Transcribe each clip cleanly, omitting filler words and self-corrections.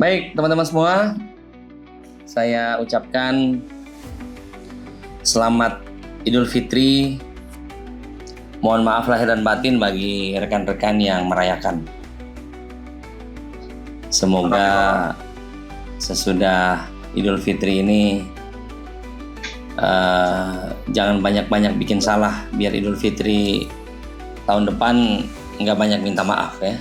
Baik, teman-teman semua, saya ucapkan selamat Idul Fitri. Mohon maaf lahir dan batin bagi rekan-rekan yang merayakan. Semoga sesudah Idul Fitri ini jangan banyak-banyak bikin salah, biar Idul Fitri tahun depan nggak banyak minta maaf ya.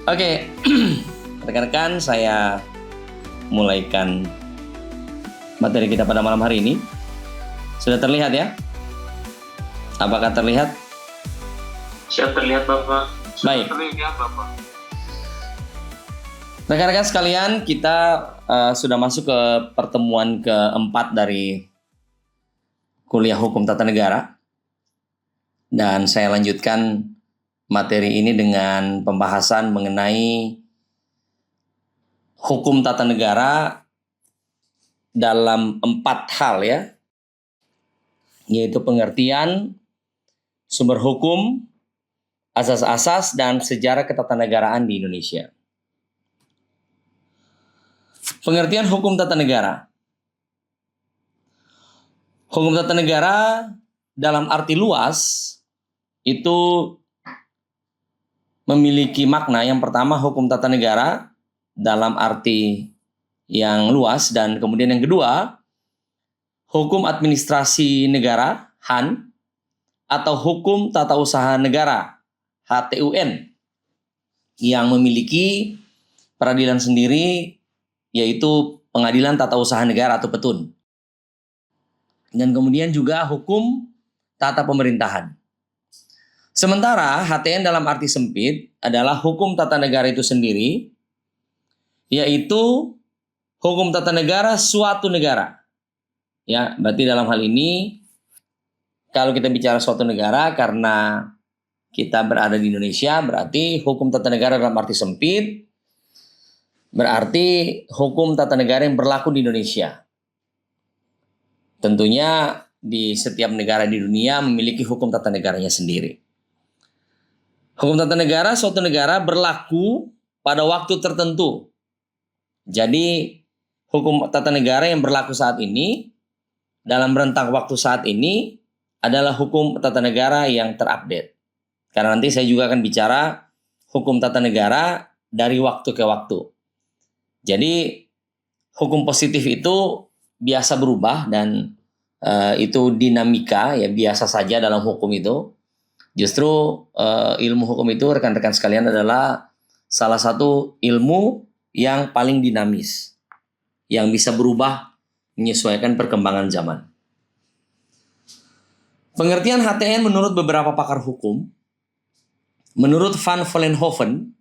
Oke, rekan-rekan, saya mulaikan materi kita pada malam hari ini. Sudah terlihat ya? Apakah terlihat? Sudah terlihat, Bapak. Baik. Terlihat, Bapak. Rekan-rekan sekalian, kita sudah masuk ke pertemuan keempat dari kuliah Hukum Tata Negara. Dan saya lanjutkan materi ini dengan pembahasan mengenai hukum tata negara dalam 4 hal ya, yaitu pengertian, sumber hukum, asas-asas, dan sejarah ketatanegaraan di Indonesia. Pengertian hukum tata negara. Hukum tata negara dalam arti luas itu memiliki makna. Yang pertama, hukum tata negara dalam arti yang luas, dan kemudian yang kedua, hukum administrasi negara (HAN) atau hukum tata usaha negara (HTUN) yang memiliki peradilan sendiri, yaitu Pengadilan Tata Usaha Negara atau PETUN. Dan kemudian juga hukum tata pemerintahan. Sementara HTN dalam arti sempit adalah hukum tata negara itu sendiri, yaitu hukum tata negara suatu negara. Ya, berarti dalam hal ini kalau kita bicara suatu negara, karena kita berada di Indonesia, berarti hukum tata negara dalam arti sempit berarti hukum tata negara yang berlaku di Indonesia. Tentunya di setiap negara di dunia memiliki hukum tata negaranya sendiri. Hukum tata negara suatu negara berlaku pada waktu tertentu. Jadi hukum tata negara yang berlaku saat ini, dalam rentang waktu saat ini, adalah hukum tata negara yang terupdate. Karena nanti saya juga akan bicara hukum tata negara dari waktu ke waktu. Jadi hukum positif itu biasa berubah dan itu dinamika, ya biasa saja dalam hukum itu. Justru ilmu hukum itu, rekan-rekan sekalian, adalah salah satu ilmu yang paling dinamis, yang bisa berubah menyesuaikan perkembangan zaman. Pengertian HTN menurut beberapa pakar hukum, menurut Van Vollenhoven,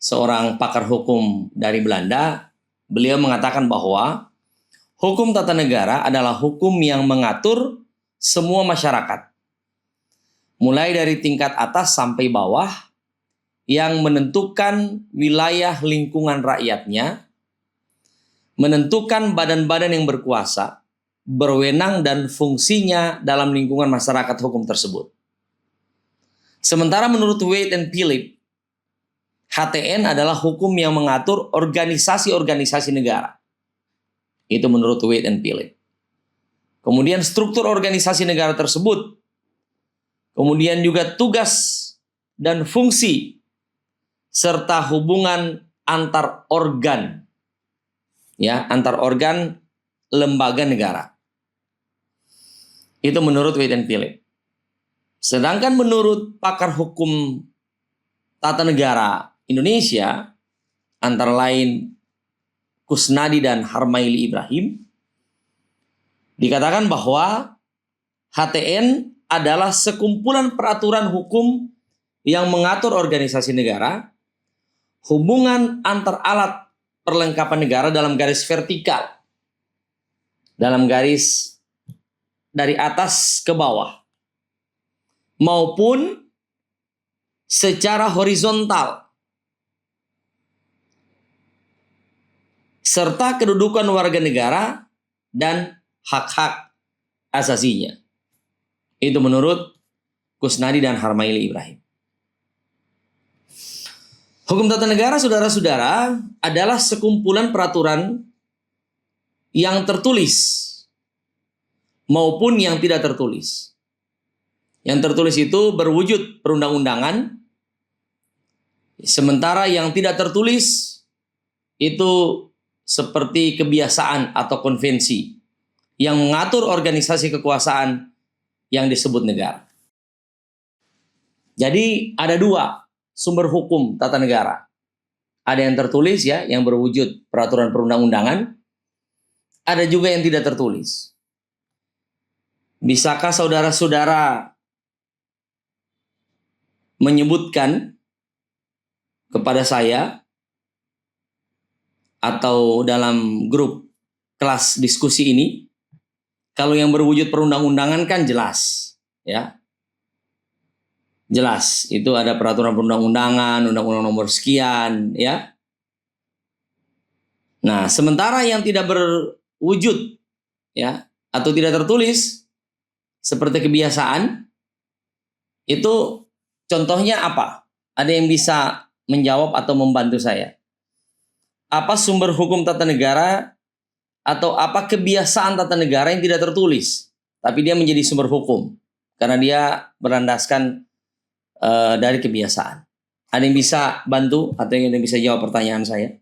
seorang pakar hukum dari Belanda, beliau mengatakan bahwa hukum tata negara adalah hukum yang mengatur semua masyarakat, mulai dari tingkat atas sampai bawah, yang menentukan wilayah lingkungan rakyatnya, menentukan badan-badan yang berkuasa, berwenang dan fungsinya dalam lingkungan masyarakat hukum tersebut. Sementara menurut Wade and Philip, HTN adalah hukum yang mengatur organisasi-organisasi negara. Itu menurut Wade and Philip. Kemudian struktur organisasi negara tersebut, kemudian juga tugas dan fungsi, serta hubungan antar organ, ya, antar organ lembaga negara. Itu menurut Wade and Philip. Sedangkan menurut pakar hukum tata negara Indonesia, antara lain Kusnadi dan Harmaili Ibrahim, dikatakan bahwa HTN adalah sekumpulan peraturan hukum yang mengatur organisasi negara, hubungan antar alat perlengkapan negara dalam garis vertikal, dalam garis dari atas ke bawah, maupun secara horizontal, serta kedudukan warga negara dan hak-hak asasinya. Itu menurut Kusnadi dan Harmaili Ibrahim. Hukum tata negara, saudara-saudara, adalah sekumpulan peraturan yang tertulis maupun yang tidak tertulis. Yang tertulis itu berwujud perundang-undangan, sementara yang tidak tertulis itu seperti kebiasaan atau konvensi yang mengatur organisasi kekuasaan yang disebut negara. Jadi ada dua sumber hukum tata negara. Ada yang tertulis ya, yang berwujud peraturan perundang-undangan. Ada juga yang tidak tertulis. Bisakah saudara-saudara menyebutkan kepada saya atau dalam grup kelas diskusi ini, kalau yang berwujud perundang-undangan kan jelas, ya. Jelas, itu ada peraturan perundang-undangan, undang-undang nomor sekian, ya. Nah, sementara yang tidak berwujud, ya, atau tidak tertulis, seperti kebiasaan, itu contohnya apa? Ada yang bisa menjawab atau membantu saya? Apa sumber hukum tata negara atau apa kebiasaan tata negara yang tidak tertulis, tapi dia menjadi sumber hukum karena dia berlandaskan dari kebiasaan? Ada yang bisa bantu atau yang bisa jawab pertanyaan saya?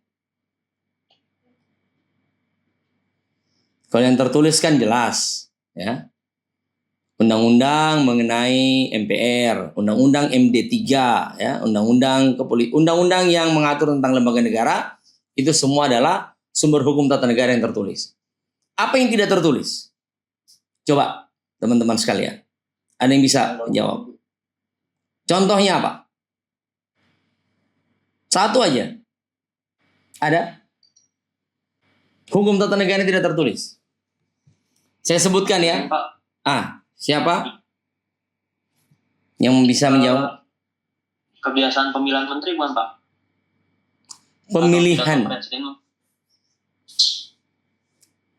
Kalau yang tertulis kan jelas, ya. Undang-undang mengenai MPR, undang-undang MD3, ya, undang-undang yang mengatur tentang lembaga negara, itu semua adalah sumber hukum tata negara yang tertulis. Apa yang tidak tertulis? Coba teman-teman sekalian, ada yang bisa menjawab? Contohnya apa? Satu aja. Ada? Hukum tata negara yang tidak tertulis. Saya sebutkan ya. Siapa yang bisa menjawab? Kebiasaan pemilihan menteri, bukan Pak? Pemilihan.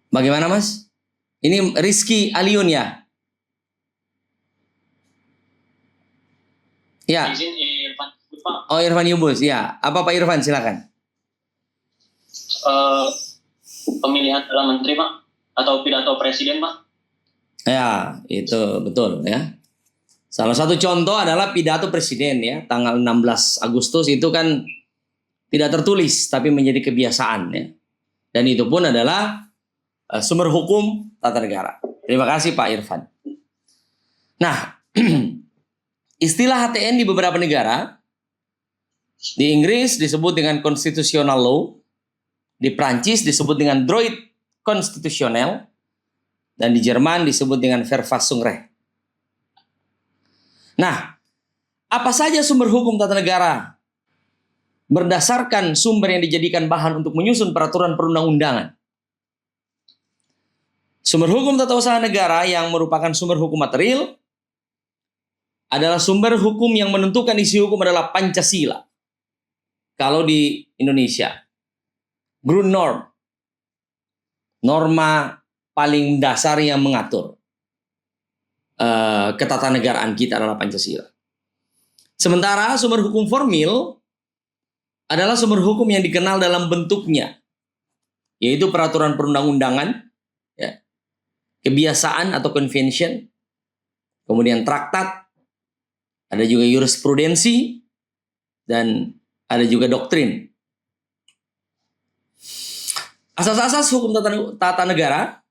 Bagaimana, Mas? Ini Rizky Aliun ya? Ya. Izin Irfan, Pak. Oh, Irfan Yubus, ya. Apa Pak Irfan, silakan. Pemilihan dalam menteri, Pak, atau pidato presiden, Pak? Ya, itu betul ya. Salah satu contoh adalah pidato presiden ya, tanggal 16 Agustus itu kan tidak tertulis tapi menjadi kebiasaan ya. Dan itu pun adalah sumber hukum tata negara. Terima kasih Pak Irfan. Nah, istilah HTN di beberapa negara, di Inggris disebut dengan constitutional law, di Prancis disebut dengan droit constitutionnel, dan di Jerman disebut dengan Verfassungsrecht. Nah, apa saja sumber hukum tata negara berdasarkan sumber yang dijadikan bahan untuk menyusun peraturan perundang-undangan? Sumber hukum tata usaha negara yang merupakan sumber hukum material adalah sumber hukum yang menentukan isi hukum adalah Pancasila. Kalau di Indonesia, Grundnorm, norma paling dasar yang mengatur ketatanegaraan kita adalah Pancasila. Sementara sumber hukum formil adalah sumber hukum yang dikenal dalam bentuknya, yaitu peraturan perundang-undangan, ya, kebiasaan atau convention, kemudian traktat, ada juga jurisprudensi, dan ada juga doktrin. Asas-asas hukum tata negara,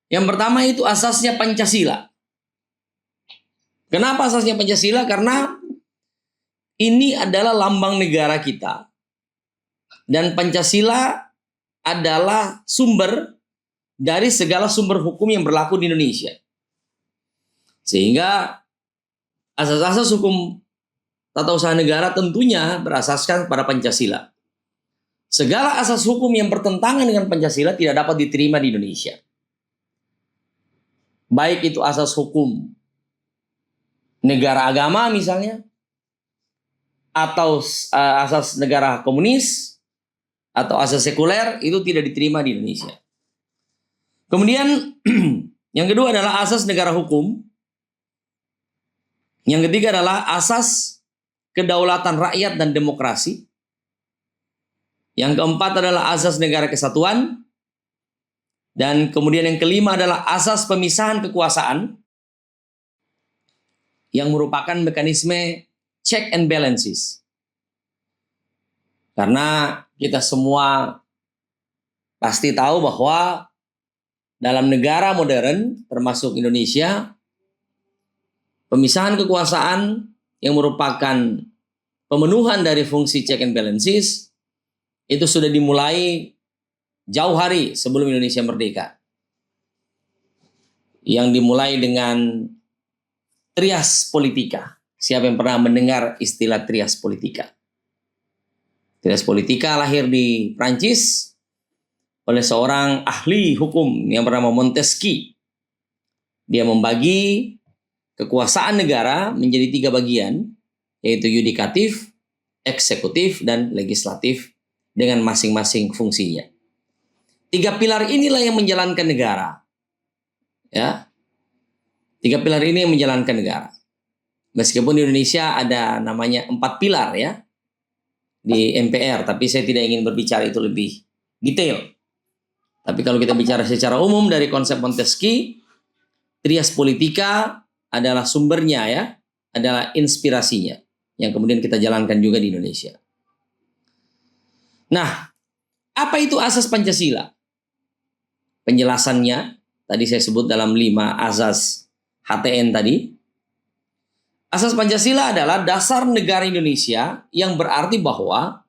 yang pertama itu asasnya Pancasila. Kenapa asasnya Pancasila? Karena ini adalah lambang negara kita. Dan Pancasila adalah sumber dari segala sumber hukum yang berlaku di Indonesia. Sehingga asas-asas hukum tata usaha negara tentunya berasaskan pada Pancasila. Segala asas hukum yang bertentangan dengan Pancasila tidak dapat diterima di Indonesia. Baik itu asas hukum negara agama misalnya, atau asas negara komunis, atau asas sekuler, itu tidak diterima di Indonesia. Kemudian yang kedua adalah asas negara hukum. Yang ketiga adalah asas kedaulatan rakyat dan demokrasi. Yang keempat adalah asas negara kesatuan. Dan kemudian yang kelima adalah asas pemisahan kekuasaan yang merupakan mekanisme check and balances. Karena kita semua pasti tahu bahwa dalam negara modern, termasuk Indonesia, pemisahan kekuasaan yang merupakan pemenuhan dari fungsi check and balances itu sudah dimulai jauh hari sebelum Indonesia merdeka. Yang dimulai dengan trias politika. Siapa yang pernah mendengar istilah trias politika? Trias politika lahir di Prancis oleh seorang ahli hukum yang bernama Montesquieu. Dia membagi kekuasaan negara menjadi 3 bagian, yaitu yudikatif, eksekutif, dan legislatif dengan masing-masing fungsinya. 3 pilar inilah yang menjalankan negara. Ya. 3 pilar ini yang menjalankan negara. Meskipun di Indonesia ada namanya 4 pilar ya di MPR, tapi saya tidak ingin berbicara itu lebih detail. Tapi kalau kita bicara secara umum dari konsep Montesquieu, trias politika adalah sumbernya ya, adalah inspirasinya yang kemudian kita jalankan juga di Indonesia. Nah, apa itu asas Pancasila? Penjelasannya tadi saya sebut dalam 5 asas HTN tadi. Asas Pancasila adalah dasar negara Indonesia yang berarti bahwa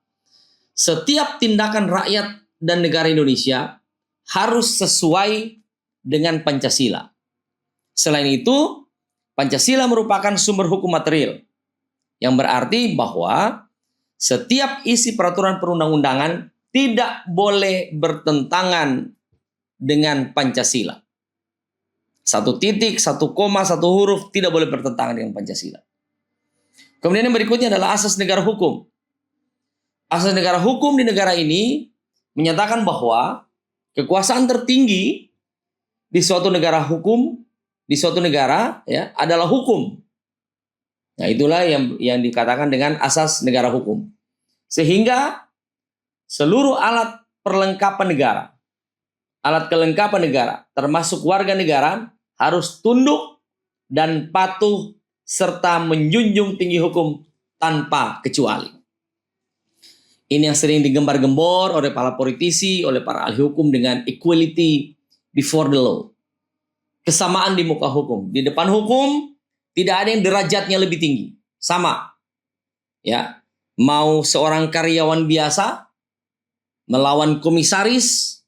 setiap tindakan rakyat dan negara Indonesia harus sesuai dengan Pancasila. Selain itu, Pancasila merupakan sumber hukum material yang berarti bahwa setiap isi peraturan perundang-undangan tidak boleh bertentangan dengan Pancasila. 1 titik, 1 koma, 1 huruf tidak boleh bertentangan dengan Pancasila. Kemudian yang berikutnya adalah asas negara hukum. Asas negara hukum di negara ini menyatakan bahwa kekuasaan tertinggi di suatu negara hukum, di suatu negara ya, adalah hukum. Nah, itulah yang dikatakan dengan asas negara hukum. Sehingga seluruh alat perlengkapan negara, alat kelengkapan negara, termasuk warga negara, harus tunduk dan patuh serta menjunjung tinggi hukum tanpa kecuali. Ini yang sering digembar-gembor oleh para politisi, oleh para ahli hukum dengan equality before the law. Kesamaan di muka hukum. Di depan hukum tidak ada yang derajatnya lebih tinggi. Sama. Ya. Mau seorang karyawan biasa melawan komisaris,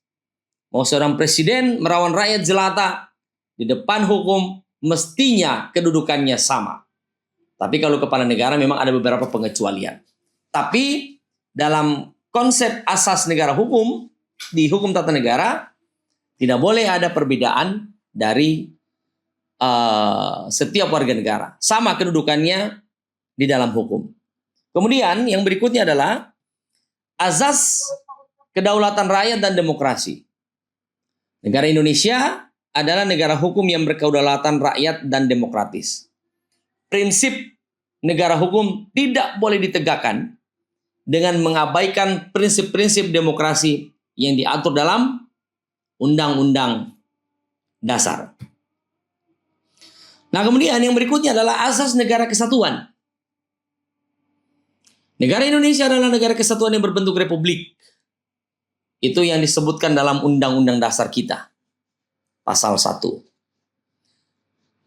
mau seorang presiden melawan rakyat jelata, di depan hukum mestinya kedudukannya sama. Tapi kalau kepala negara memang ada beberapa pengecualian. Tapi dalam konsep asas negara hukum, di hukum tata negara, tidak boleh ada perbedaan dari setiap warga negara. Sama kedudukannya di dalam hukum. Kemudian yang berikutnya adalah azas kedaulatan rakyat dan demokrasi. Negara Indonesia adalah negara hukum yang berkedaulatan rakyat dan demokratis. Prinsip negara hukum tidak boleh ditegakkan dengan mengabaikan prinsip-prinsip demokrasi yang diatur dalam Undang-Undang Dasar. Nah, kemudian yang berikutnya adalah asas negara kesatuan. Negara Indonesia adalah negara kesatuan yang berbentuk republik. Itu yang disebutkan dalam Undang-Undang Dasar kita. Pasal 1.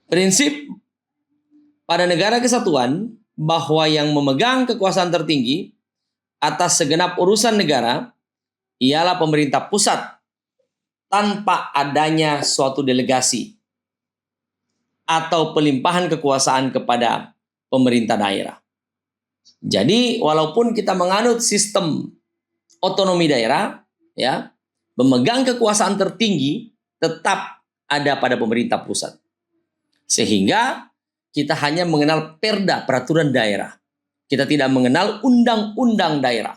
Prinsip pada negara kesatuan bahwa yang memegang kekuasaan tertinggi atas segenap urusan negara ialah pemerintah pusat tanpa adanya suatu delegasi atau pelimpahan kekuasaan kepada pemerintah daerah. Jadi walaupun kita menganut sistem otonomi daerah, ya, pemegang kekuasaan tertinggi tetap ada pada pemerintah pusat. Sehingga kita hanya mengenal perda, peraturan daerah. Kita tidak mengenal undang-undang daerah.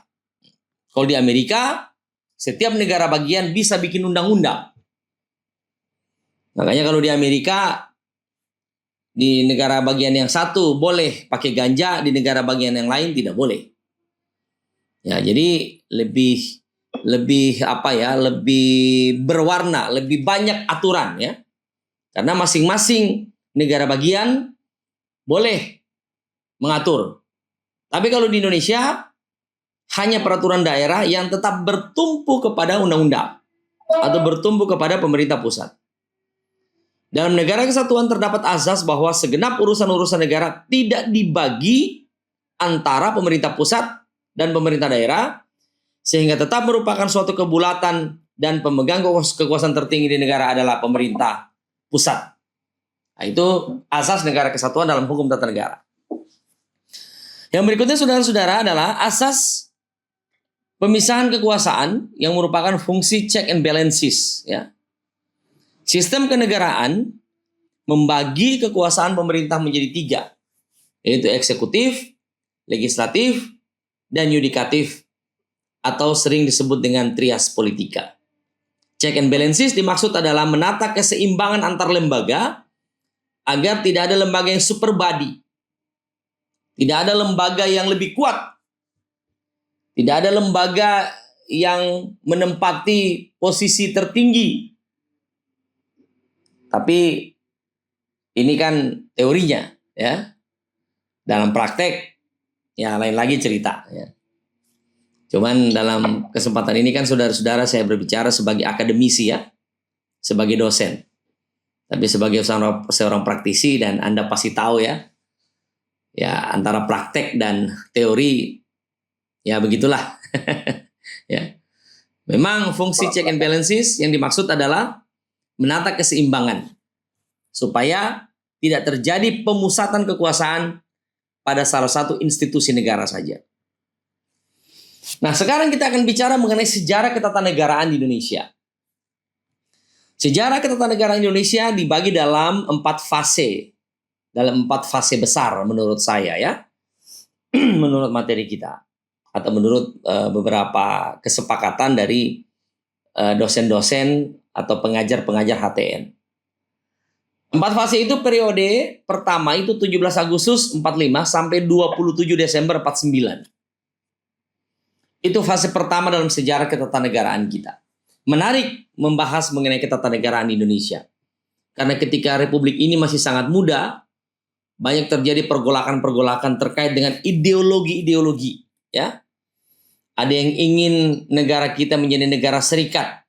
Kalau di Amerika, setiap negara bagian bisa bikin undang-undang. Makanya kalau di Amerika, Di negara bagian yang satu boleh pakai ganja, di negara bagian yang lain tidak boleh. Ya, jadi lebih apa ya, lebih berwarna, lebih banyak aturan ya. Karena masing-masing negara bagian boleh mengatur. Tapi kalau di Indonesia hanya peraturan daerah yang tetap bertumpu kepada undang-undang atau bertumpu kepada pemerintah pusat. Dalam negara kesatuan terdapat azas bahwa segenap urusan-urusan negara tidak dibagi antara pemerintah pusat dan pemerintah daerah, sehingga tetap merupakan suatu kebulatan dan pemegang kekuasaan tertinggi di negara adalah pemerintah pusat. Nah, itu asas negara kesatuan dalam hukum tata negara. Yang berikutnya saudara-saudara adalah asas pemisahan kekuasaan yang merupakan fungsi check and balances ya. Sistem kenegaraan membagi kekuasaan pemerintah menjadi 3, yaitu eksekutif, legislatif, dan yudikatif, atau sering disebut dengan trias politika. Check and balances dimaksud adalah menata keseimbangan antar lembaga agar tidak ada lembaga yang super body, tidak ada lembaga yang lebih kuat, tidak ada lembaga yang menempati posisi tertinggi. Tapi ini kan teorinya ya. Dalam praktek ya lain lagi cerita ya. Cuman dalam kesempatan ini kan saudara-saudara saya berbicara sebagai akademisi ya. Sebagai dosen. Tapi sebagai seorang praktisi dan Anda pasti tahu ya. Ya antara praktek dan teori ya begitulah. Ya. Memang fungsi check and balances yang dimaksud adalah menata keseimbangan supaya tidak terjadi pemusatan kekuasaan pada salah satu institusi negara saja. Nah, sekarang kita akan bicara mengenai sejarah ketatanegaraan di Indonesia. Sejarah ketatanegaraan Indonesia dibagi dalam 4 fase. Dalam 4 fase besar menurut saya ya. Menurut materi kita. Atau menurut beberapa kesepakatan dari dosen-dosen atau pengajar-pengajar HTN. 4 fase itu periode pertama itu 17 Agustus 45 sampai 27 Desember 49. Itu fase pertama dalam sejarah ketatanegaraan kita. Menarik membahas mengenai ketatanegaraan Indonesia. Karena ketika republik ini masih sangat muda, banyak terjadi pergolakan-pergolakan terkait dengan ideologi-ideologi, ya. Ada yang ingin negara kita menjadi negara serikat.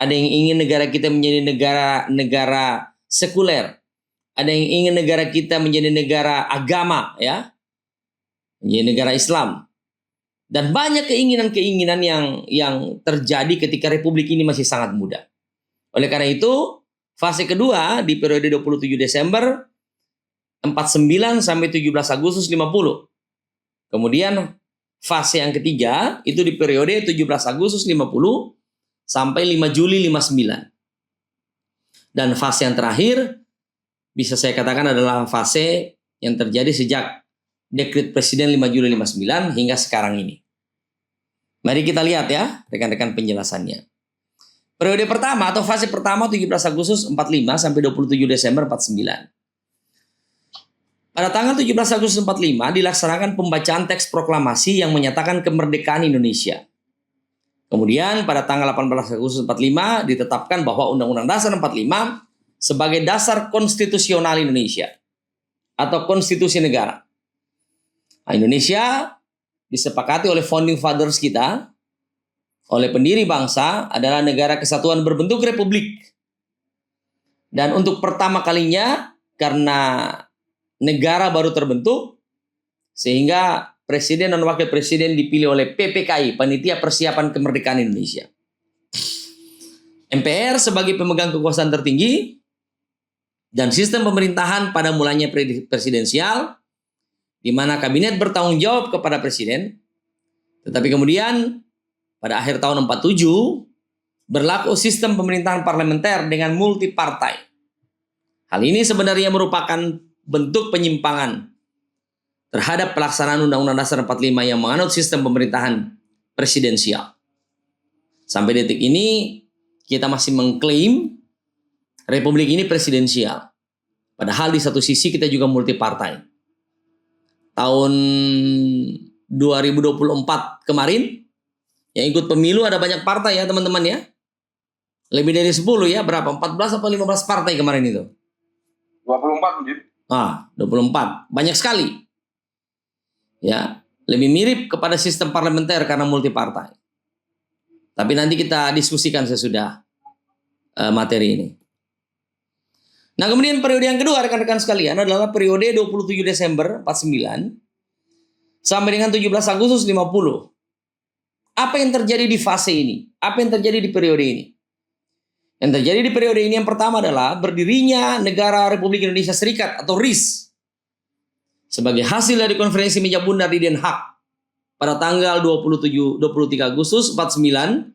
Ada yang ingin negara kita menjadi negara sekuler. Ada yang ingin negara kita menjadi negara agama, ya. Menjadi negara Islam. Dan banyak keinginan-keinginan yang terjadi ketika republik ini masih sangat muda. Oleh karena itu, fase kedua di periode 27 Desember 49 sampai 17 Agustus 50. Kemudian fase yang ketiga itu di periode 17 Agustus 50 sampai 5 Juli 59. Dan fase yang terakhir bisa saya katakan adalah fase yang terjadi sejak dekret Presiden 5 Juli 59 hingga sekarang ini. Mari kita lihat ya rekan-rekan penjelasannya. Periode pertama atau fase pertama 17 Agustus 45 sampai 27 Desember 49. Pada tanggal 17 Agustus 45 dilaksanakan pembacaan teks proklamasi yang menyatakan kemerdekaan Indonesia. Kemudian pada tanggal 18 Agustus 45 ditetapkan bahwa Undang-Undang Dasar 45 sebagai dasar konstitusional Indonesia atau konstitusi negara. Nah, Indonesia disepakati oleh founding fathers kita, oleh pendiri bangsa adalah negara kesatuan berbentuk republik. Dan untuk pertama kalinya karena negara baru terbentuk sehingga presiden dan wakil presiden dipilih oleh PPKI, Panitia Persiapan Kemerdekaan Indonesia. MPR sebagai pemegang kekuasaan tertinggi dan sistem pemerintahan pada mulanya presidensial di mana kabinet bertanggung jawab kepada presiden. Tetapi kemudian pada akhir tahun 47 berlaku sistem pemerintahan parlementer dengan multipartai. Hal ini sebenarnya merupakan bentuk penyimpangan terhadap pelaksanaan Undang-Undang Dasar 45 yang menganut sistem pemerintahan presidensial. Sampai detik ini kita masih mengklaim republik ini presidensial. Padahal di satu sisi kita juga multi partai. Tahun 2024 kemarin, yang ikut pemilu ada banyak partai ya teman-teman ya. Lebih dari 10 ya, berapa? 14 atau 15 partai kemarin itu? 24 mungkin. 24. Banyak sekali. Ya, lebih mirip kepada sistem parlementer karena multi partai. Tapi nanti kita diskusikan sesudah materi ini. Nah, kemudian periode yang kedua rekan-rekan sekalian adalah periode 27 Desember 49 sampai dengan 17 Agustus 50. Apa yang terjadi di fase ini? Apa yang terjadi di periode ini? Yang terjadi di periode ini yang pertama adalah berdirinya Negara Republik Indonesia Serikat atau RIS sebagai hasil dari konferensi meja bundar di Den Haag pada tanggal 23 Agustus 49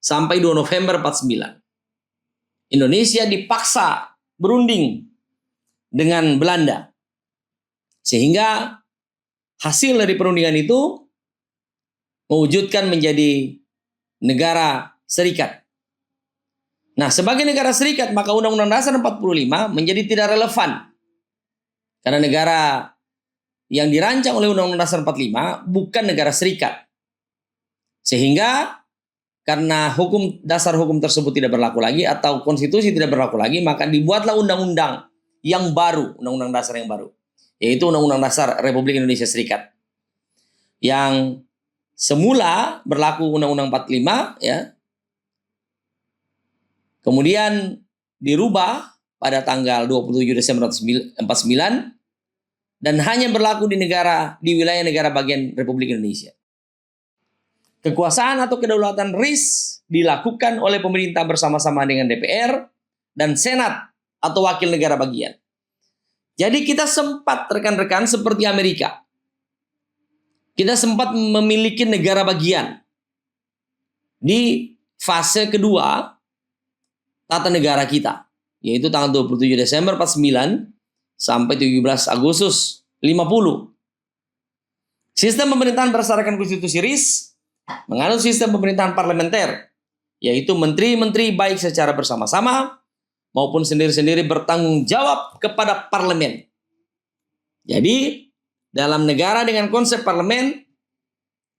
sampai 2 November 49. Indonesia dipaksa berunding dengan Belanda. Sehingga hasil dari perundingan itu mewujudkan menjadi negara serikat. Nah, sebagai negara serikat maka Undang-Undang Dasar 45 menjadi tidak relevan. Karena negara yang dirancang oleh Undang-Undang Dasar 45 bukan negara serikat. Sehingga karena dasar hukum tersebut tidak berlaku lagi atau konstitusi tidak berlaku lagi, maka dibuatlah undang-undang yang baru, undang-undang dasar yang baru, yaitu Undang-Undang Dasar Republik Indonesia Serikat. Yang semula berlaku Undang-Undang 45 ya. Kemudian dirubah pada tanggal 27 Desember 49 dan hanya berlaku di wilayah negara bagian Republik Indonesia. Kekuasaan atau kedaulatan RIS dilakukan oleh pemerintah bersama-sama dengan DPR dan Senat atau wakil negara bagian. Jadi kita sempat rekan-rekan seperti Amerika. Kita sempat memiliki negara bagian. Di fase kedua tata negara kita, yaitu tanggal 27 Desember 49 sampai 17 Agustus 50. Sistem pemerintahan berdasarkan konstitusi RIS menganut sistem pemerintahan parlementer, yaitu menteri-menteri baik secara bersama-sama maupun sendiri-sendiri bertanggung jawab kepada parlemen. Jadi, dalam negara dengan konsep parlemen,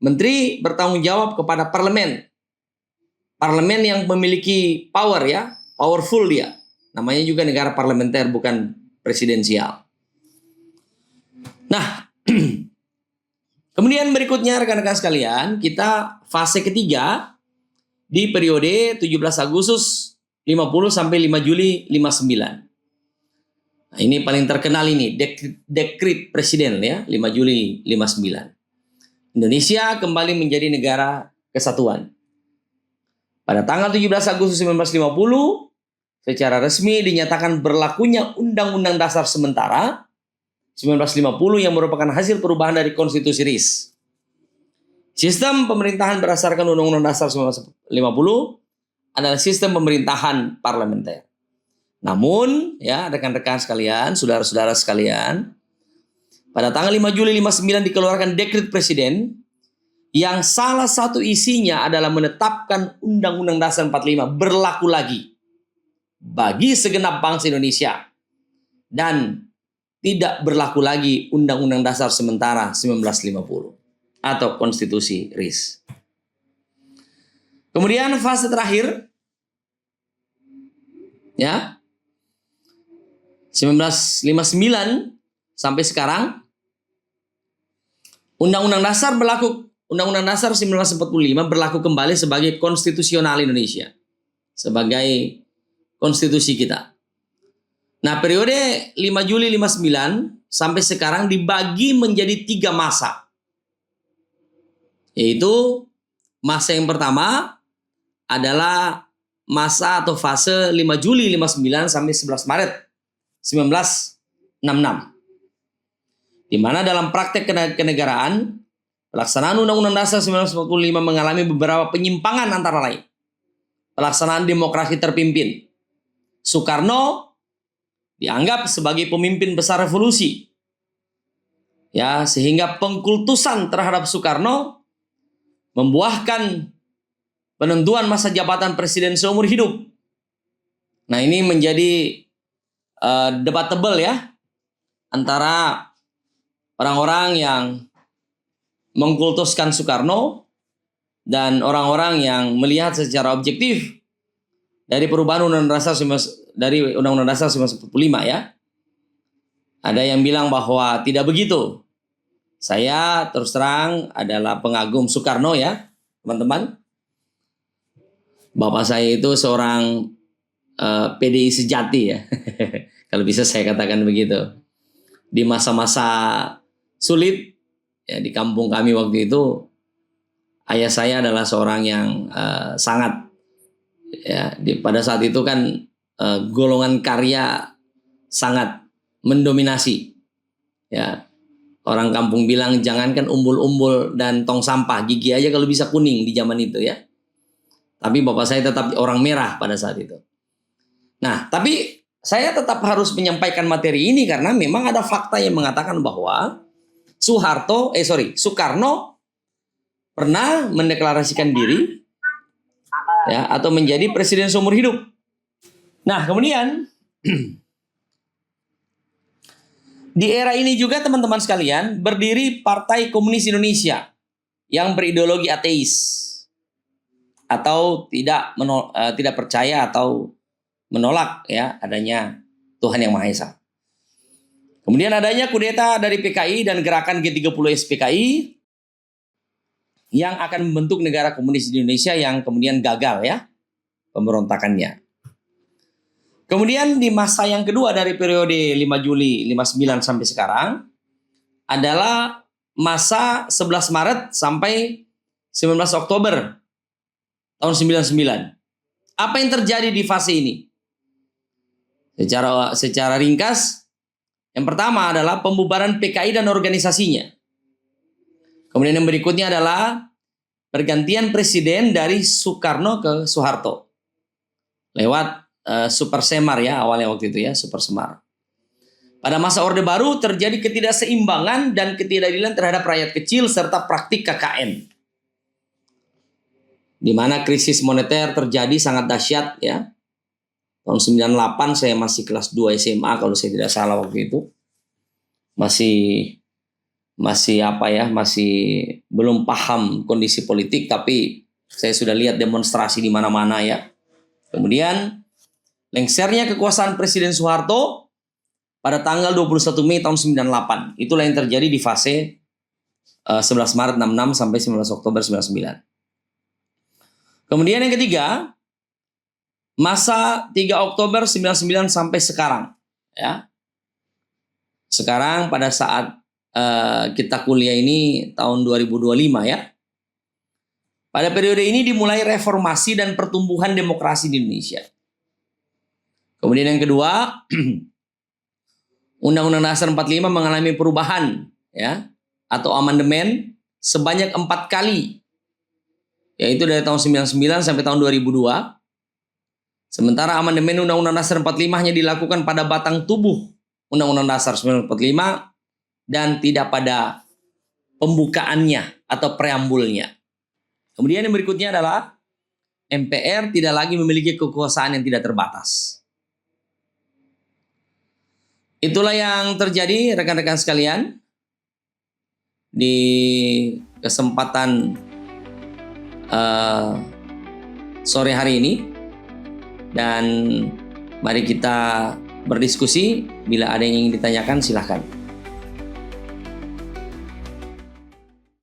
menteri bertanggung jawab kepada parlemen. Parlemen yang memiliki power ya, powerful dia. Namanya juga negara parlementer bukan presidensial. Nah, kemudian berikutnya rekan-rekan sekalian, kita fase ketiga di periode 17 Agustus 50 sampai 5 Juli 59. Nah, ini paling terkenal ini, dekret presiden ya, 5 Juli 59. Indonesia kembali menjadi negara kesatuan. Pada tanggal 17 Agustus 1950, secara resmi dinyatakan berlakunya Undang-Undang Dasar Sementara 1950 yang merupakan hasil perubahan dari konstitusi RIS. Sistem pemerintahan berdasarkan Undang-Undang Dasar 1950 adalah sistem pemerintahan parlementer. Namun, ya rekan-rekan sekalian, saudara-saudara sekalian, pada tanggal 5 Juli 59 dikeluarkan dekret presiden yang salah satu isinya adalah menetapkan Undang-Undang Dasar 45 berlaku lagi bagi segenap bangsa Indonesia dan tidak berlaku lagi Undang-Undang Dasar Sementara 1950 atau konstitusi RIS. Kemudian fase terakhir ya 1959 sampai sekarang Undang-Undang Dasar 1945 berlaku kembali sebagai konstitusional Indonesia, sebagai konstitusi kita. Nah, periode 5 Juli 59 sampai sekarang dibagi menjadi 3 masa. Yaitu masa yang pertama adalah masa atau fase 5 Juli 59 sampai 11 Maret 1966. Di mana dalam praktek kenegaraan, pelaksanaan Undang-Undang Dasar 1945 mengalami beberapa penyimpangan antara lain. Pelaksanaan demokrasi terpimpin. Soekarno dianggap sebagai pemimpin besar revolusi. Ya, sehingga pengkultusan terhadap Soekarno membuahkan penentuan masa jabatan presiden seumur hidup. Nah, ini menjadi debatable ya antara orang-orang yang mengkultuskan Soekarno dan orang-orang yang melihat secara objektif dari perubahan Undang-Undang Dasar 1945 ya. Ada yang bilang bahwa tidak begitu. Saya terus terang adalah pengagum Soekarno ya, teman-teman. Bapak saya itu seorang PDI sejati ya. Kalau bisa saya katakan begitu. Di masa-masa sulit ya, di kampung kami waktu itu, ayah saya adalah seorang yang sangat ya, pada saat itu kan golongan karya sangat mendominasi. Ya, orang kampung bilang jangankan umbul-umbul dan tong sampah, gigi aja kalau bisa kuning di zaman itu ya. Tapi bapak saya tetap orang merah pada saat itu. Nah, tapi saya tetap harus menyampaikan materi ini karena memang ada fakta yang mengatakan bahwa Soekarno pernah mendeklarasikan diri ya atau menjadi presiden seumur hidup. Nah, kemudian di era ini juga teman-teman sekalian berdiri Partai Komunis Indonesia yang berideologi ateis atau tidak percaya atau menolak ya adanya Tuhan Yang Maha Esa. Kemudian adanya kudeta dari PKI dan gerakan G30 SPKI yang akan membentuk negara komunis di Indonesia yang kemudian gagal ya pemberontakannya. Kemudian di masa yang kedua dari periode 5 Juli 59 sampai sekarang adalah masa 11 Maret sampai 19 Oktober tahun 99. Apa yang terjadi di fase ini? Secara ringkas, yang pertama adalah pembubaran PKI dan organisasinya. Kemudian yang berikutnya adalah pergantian presiden dari Soekarno ke Soeharto lewat Super Semar ya awalnya waktu itu ya, Super Semar. Pada masa Orde Baru terjadi ketidakseimbangan dan ketidakadilan terhadap rakyat kecil serta praktik KKN. Di mana krisis moneter terjadi sangat dahsyat ya. Tahun 98 saya masih kelas 2 SMA kalau saya tidak salah waktu itu. Masih belum paham kondisi politik, tapi saya sudah lihat demonstrasi di mana-mana ya. Kemudian lengsernya kekuasaan Presiden Soeharto pada tanggal 21 Mei tahun 98. Itulah yang terjadi di fase 11 Maret 66 sampai 19 Oktober 99. Kemudian yang ketiga, masa 3 Oktober 99 sampai sekarang ya. Sekarang pada saat kita kuliah ini tahun 2025 ya. Pada periode ini dimulai reformasi dan pertumbuhan demokrasi di Indonesia. Kemudian yang kedua, Undang-Undang Dasar 45 mengalami perubahan ya atau amandemen sebanyak 4 kali. Yaitu dari tahun 99 sampai tahun 2002. Sementara amandemen Undang-Undang Dasar 45 hanya dilakukan pada batang tubuh Undang-Undang Dasar 1945 dan tidak pada pembukaannya atau preambulnya. Kemudian yang berikutnya adalah MPR tidak lagi memiliki kekuasaan yang tidak terbatas. Itulah yang terjadi rekan-rekan sekalian di kesempatan sore hari ini. Dan mari kita berdiskusi. Bila ada yang ingin ditanyakan silahkan.